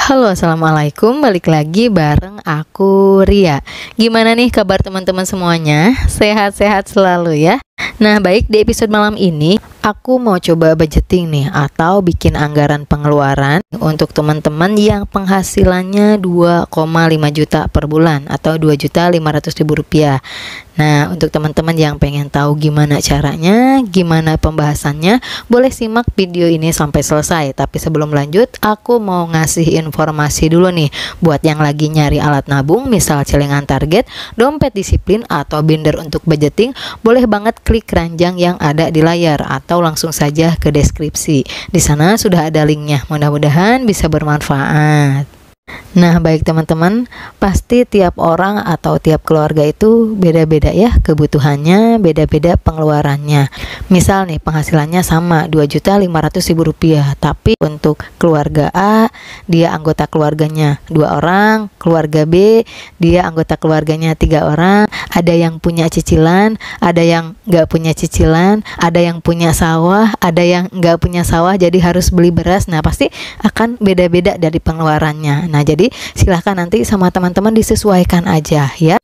Halo, assalamualaikum. Balik lagi bareng aku Ria. Gimana nih kabar teman-teman semuanya? Sehat-sehat selalu ya. Nah, baik, di episode malam ini aku mau coba budgeting nih atau bikin anggaran pengeluaran untuk teman-teman yang penghasilannya 2,5 juta per bulan atau 2.500.000 rupiah. Nah, untuk teman-teman yang pengen tahu gimana caranya, gimana pembahasannya, boleh simak video ini sampai selesai. Tapi sebelum lanjut, aku mau ngasih informasi dulu nih buat yang lagi nyari alat nabung, misal celengan target, dompet disiplin, atau binder untuk budgeting, boleh banget klik keranjang yang ada di layar atau langsung saja ke deskripsi. Di sana sudah ada linknya. Mudah-mudahan bisa bermanfaat. Nah, baik teman-teman, pasti tiap orang atau tiap keluarga itu beda-beda ya kebutuhannya, beda-beda pengeluarannya. Misal nih penghasilannya sama 2.500.000 rupiah, tapi untuk keluarga A dia anggota keluarganya 2 orang, keluarga B dia anggota keluarganya 3 orang, ada yang punya cicilan, ada yang nggak punya cicilan, ada yang punya sawah, ada yang nggak punya sawah jadi harus beli beras. Nah, pasti akan beda-beda dari pengeluarannya. Nah, jadi silahkan nanti sama teman-teman disesuaikan aja ya.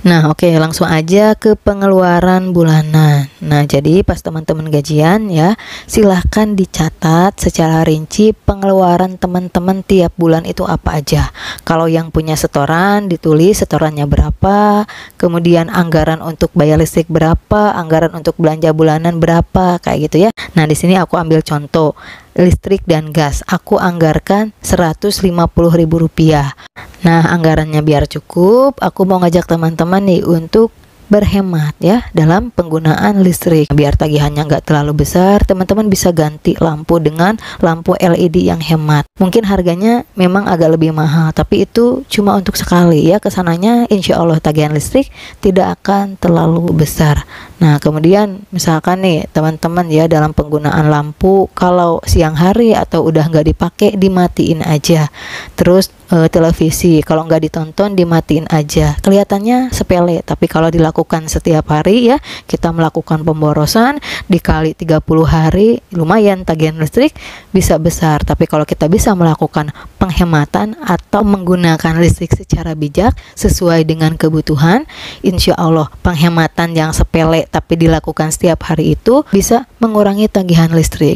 Nah, oke, langsung aja ke pengeluaran bulanan. Nah, jadi pas teman-teman gajian ya, silahkan dicatat secara rinci pengeluaran teman-teman tiap bulan itu apa aja. Kalau yang punya setoran, ditulis setorannya berapa, kemudian anggaran untuk bayar listrik berapa, anggaran untuk belanja bulanan berapa, kayak gitu ya. Nah, di sini aku ambil contoh listrik dan gas, aku anggarkan 150.000 rupiah. Nah, anggarannya biar cukup, aku mau ngajak teman-teman nih untuk berhemat ya dalam penggunaan listrik. Biar tagihannya nggak terlalu besar, teman-teman bisa ganti lampu dengan lampu LED yang hemat. Mungkin harganya memang agak lebih mahal, tapi itu cuma untuk sekali ya. Kesananya insya Allah tagihan listrik tidak akan terlalu besar. Nah, kemudian misalkan nih teman-teman ya dalam penggunaan lampu, kalau siang hari atau udah nggak dipakai dimatiin aja. Terus televisi kalau nggak ditonton dimatiin aja. Kelihatannya sepele, tapi kalau dilakukan setiap hari ya, kita melakukan pemborosan dikali 30 hari, lumayan tagihan listrik bisa besar. Tapi kalau kita bisa melakukan penghematan atau menggunakan listrik secara bijak sesuai dengan kebutuhan, insya Allah penghematan yang sepele tapi dilakukan setiap hari itu bisa mengurangi tagihan listrik.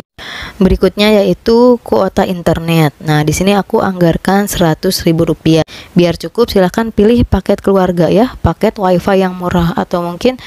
Berikutnya yaitu kuota internet. Nah, di sini aku anggarkan 100.000 rupiah. Biar cukup silahkan pilih paket keluarga ya, paket wifi yang murah, atau mungkin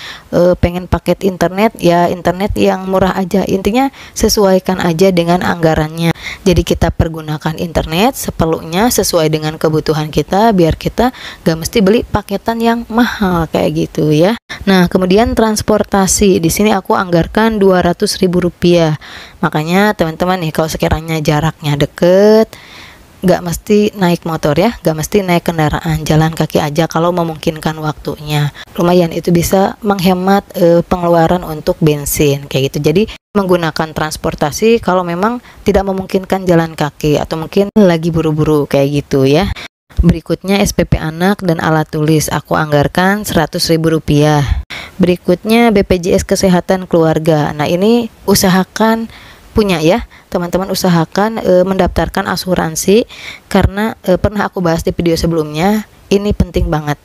pengen paket internet ya, internet yang murah aja. Intinya sesuaikan aja dengan anggarannya. Jadi kita pergunakan internet seperlunya sesuai dengan kebutuhan kita, biar kita gak mesti beli paketan yang mahal kayak gitu ya. Nah, kemudian transportasi. Di sini aku anggarkan 200.000 rupiah. Makanya teman-teman nih, kalau sekiranya jaraknya deket, gak mesti naik motor ya, gak mesti naik kendaraan, jalan kaki aja kalau memungkinkan waktunya. Lumayan itu bisa menghemat pengeluaran untuk bensin kayak gitu. Jadi menggunakan transportasi kalau memang tidak memungkinkan jalan kaki atau mungkin lagi buru-buru kayak gitu ya. Berikutnya SPP anak dan alat tulis, aku anggarkan 100.000 rupiah. Berikutnya BPJS Kesehatan Keluarga. Nah, ini usahakan punya ya, teman-teman usahakan mendaftarkan asuransi, karena pernah aku bahas di video sebelumnya, ini penting banget.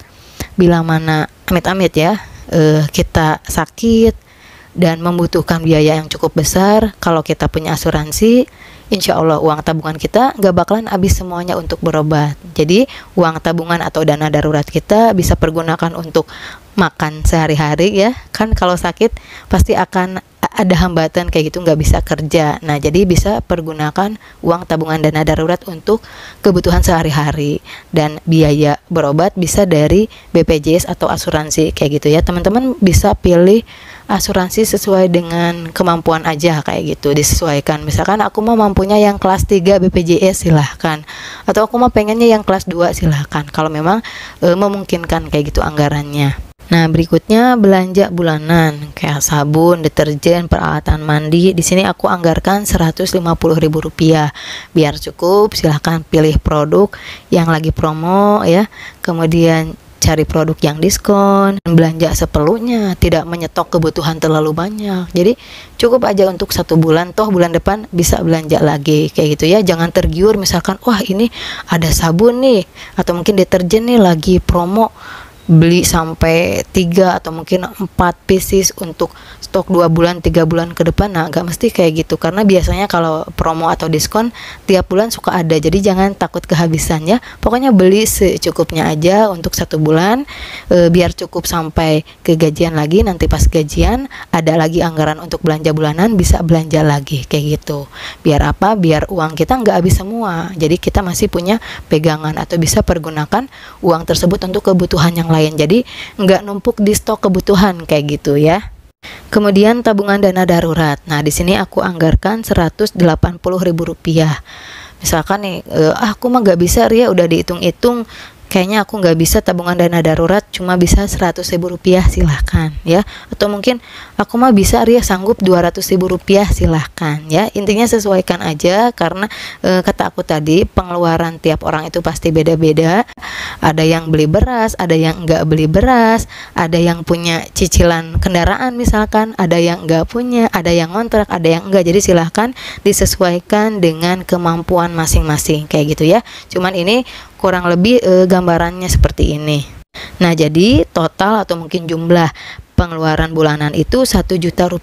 Bila mana amit-amit ya kita sakit dan membutuhkan biaya yang cukup besar, kalau kita punya asuransi, insya Allah uang tabungan kita gak bakalan habis semuanya untuk berobat. Jadi uang tabungan atau dana darurat kita bisa pergunakan untuk makan sehari-hari ya. Kan kalau sakit pasti akan ada hambatan kayak gitu, nggak bisa kerja. Nah, jadi bisa pergunakan uang tabungan dana darurat untuk kebutuhan sehari-hari, dan biaya berobat bisa dari BPJS atau asuransi kayak gitu ya. Teman-teman bisa pilih asuransi sesuai dengan kemampuan aja kayak gitu, disesuaikan. Misalkan aku mau mampunya yang kelas 3 BPJS silahkan, atau aku mau pengennya yang kelas 2 silahkan, kalau memang memungkinkan kayak gitu anggarannya. Nah, berikutnya belanja bulanan kayak sabun, deterjen, peralatan mandi. Di sini aku anggarkan 150.000 rupiah. Biar cukup, silahkan pilih produk yang lagi promo ya. Kemudian cari produk yang diskon, belanja seperlunya, tidak menyetok kebutuhan terlalu banyak. Jadi cukup aja untuk 1 bulan, toh bulan depan bisa belanja lagi kayak gitu ya. Jangan tergiur misalkan, wah ini ada sabun nih atau mungkin deterjen nih lagi promo, beli sampai 3 atau mungkin 4 pieces untuk stok 2 bulan 3 bulan ke depan. Nah gak mesti kayak gitu, karena biasanya kalau promo atau diskon tiap bulan suka ada. Jadi jangan takut kehabisan ya, pokoknya beli secukupnya aja untuk 1 bulan, biar cukup sampai ke gajian lagi. Nanti pas gajian ada lagi anggaran untuk belanja bulanan, bisa belanja lagi kayak gitu. Biar apa? Biar uang kita nggak habis semua, jadi kita masih punya pegangan atau bisa pergunakan uang tersebut untuk kebutuhan yang lain, jadi nggak numpuk di stok kebutuhan kayak gitu ya. Kemudian tabungan dana darurat. Nah di sini aku anggarkan Rp180.000. Misalkan nih, aku mah nggak bisa Ria, udah dihitung-hitung kayaknya aku nggak bisa tabungan dana darurat, cuma bisa Rp100.000, silahkan ya. Atau mungkin aku mah bisa Ria, sanggup Rp200.000, silahkan ya. Intinya sesuaikan aja, karena kata aku tadi pengeluaran tiap orang itu pasti beda-beda. Ada yang beli beras, ada yang nggak beli beras, ada yang punya cicilan kendaraan misalkan, ada yang nggak punya, ada yang ngontrak, ada yang enggak. Jadi silahkan disesuaikan dengan kemampuan masing-masing kayak gitu ya. Cuman ini kurang lebih gambarannya seperti ini. Nah jadi total atau mungkin jumlah pengeluaran bulanan itu Rp1.000.000.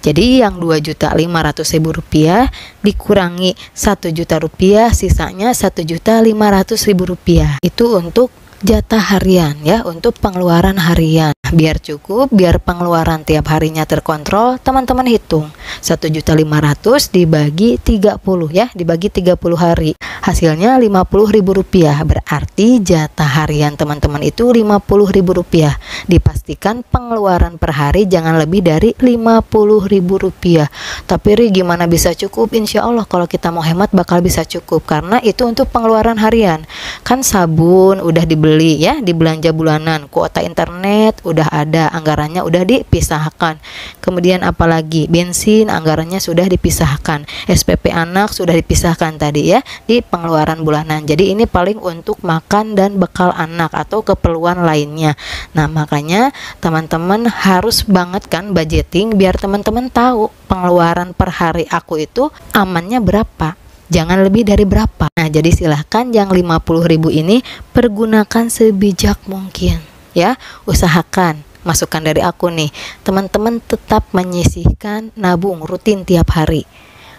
Jadi yang Rp2.500.000 dikurangi Rp1.000.000, sisanya Rp1.500.000. Itu untuk jatah harian ya, untuk pengeluaran harian. Biar cukup, biar pengeluaran tiap harinya terkontrol, teman-teman hitung 1.500.000 dibagi 30 ya, dibagi 30 hari, hasilnya Rp50.000. Berarti jatah harian teman-teman itu Rp50.000. Dipastikan pengeluaran per hari jangan lebih dari Rp50.000. Tapi Ri, gimana bisa cukup? Insya Allah kalau kita mau hemat bakal bisa cukup, karena itu untuk pengeluaran harian. Kan sabun udah dibeli ya, di belanja bulanan, kuota internet udah ada, anggarannya udah dipisahkan. Kemudian apalagi bensin, anggarannya sudah dipisahkan. SPP anak sudah dipisahkan tadi ya, di pengeluaran bulanan. Jadi ini paling untuk makan dan bekal anak atau keperluan lainnya. Nah makanya teman-teman harus banget kan budgeting, biar teman-teman tahu pengeluaran per hari aku itu amannya berapa, jangan lebih dari berapa. Nah jadi silahkan yang 50.000 ini pergunakan sebijak mungkin ya. Usahakan, masukan dari aku nih, teman-teman tetap menyisihkan nabung rutin tiap hari.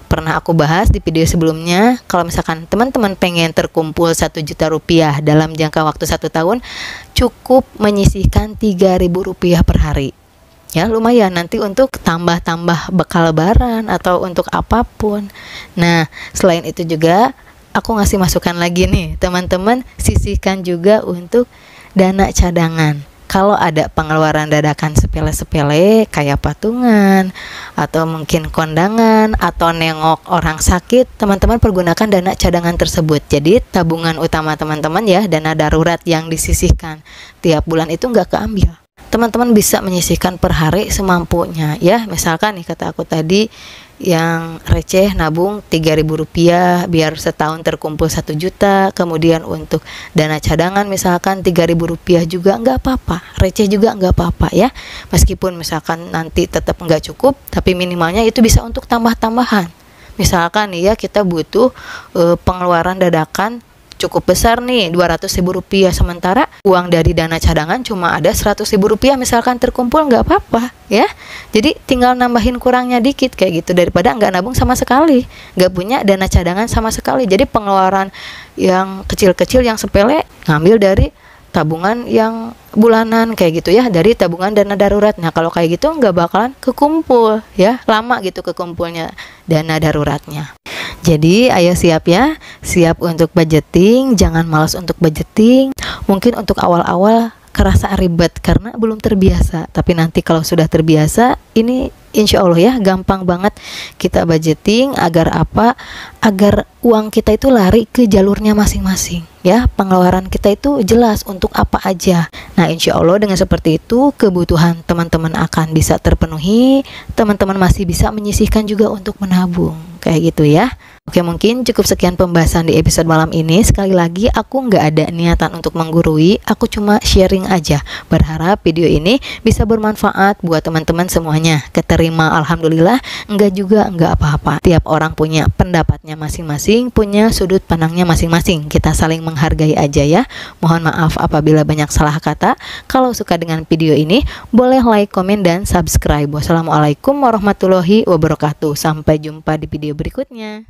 Pernah aku bahas di video sebelumnya, kalau misalkan teman-teman pengen terkumpul Rp1.000.000 dalam jangka waktu 1 tahun, cukup menyisihkan Rp3.000 per hari ya, lumayan nanti untuk tambah-tambah bekal lebaran atau untuk apapun. Nah selain itu juga aku ngasih masukan lagi nih, teman-teman sisihkan juga untuk dana cadangan. Kalau ada pengeluaran dadakan sepele-sepele kayak patungan atau mungkin kondangan atau nengok orang sakit, teman-teman pergunakan dana cadangan tersebut. Jadi tabungan utama teman-teman ya, dana darurat yang disisihkan tiap bulan itu nggak keambil. Teman-teman bisa menyisihkan per hari semampunya ya. Misalkan nih kata aku tadi, yang receh nabung Rp3.000 biar setahun terkumpul 1 juta. Kemudian untuk dana cadangan misalkan Rp3.000 juga nggak apa-apa, receh juga nggak apa-apa ya. Meskipun misalkan nanti tetap nggak cukup, tapi minimalnya itu bisa untuk tambah-tambahan. Misalkan nih ya, kita butuh pengeluaran dadakan cukup besar nih, Rp200.000, sementara uang dari dana cadangan cuma ada Rp100.000 misalkan terkumpul, nggak apa-apa ya. Jadi tinggal nambahin kurangnya dikit kayak gitu, daripada nggak nabung sama sekali, nggak punya dana cadangan sama sekali. Jadi pengeluaran yang kecil-kecil yang sepele ngambil dari tabungan yang bulanan kayak gitu ya, dari tabungan dana darurat. Nah kalau kayak gitu nggak bakalan kekumpul ya, lama gitu kekumpulnya dana daruratnya. Jadi ayo siap ya, siap untuk budgeting, jangan malas untuk budgeting. Mungkin untuk awal-awal kerasa ribet karena belum terbiasa, tapi nanti kalau sudah terbiasa, ini insya Allah ya gampang banget kita budgeting. Agar apa? Agar uang kita itu lari ke jalurnya masing-masing ya, pengeluaran kita itu jelas untuk apa aja. Nah insya Allah dengan seperti itu kebutuhan teman-teman akan bisa terpenuhi, teman-teman masih bisa menyisihkan juga untuk menabung kayak gitu ya. Oke, mungkin cukup sekian pembahasan di episode malam ini. Sekali lagi, aku nggak ada niatan untuk menggurui, aku cuma sharing aja. Berharap video ini bisa bermanfaat buat teman-teman semuanya. Keterima, alhamdulillah. Enggak juga, enggak apa-apa. Tiap orang punya pendapatnya masing-masing, punya sudut pandangnya masing-masing. Kita saling menghargai aja ya. Mohon maaf apabila banyak salah kata. Kalau suka dengan video ini, boleh like, komen, dan subscribe. Wassalamualaikum warahmatullahi wabarakatuh. Sampai jumpa di video berikutnya.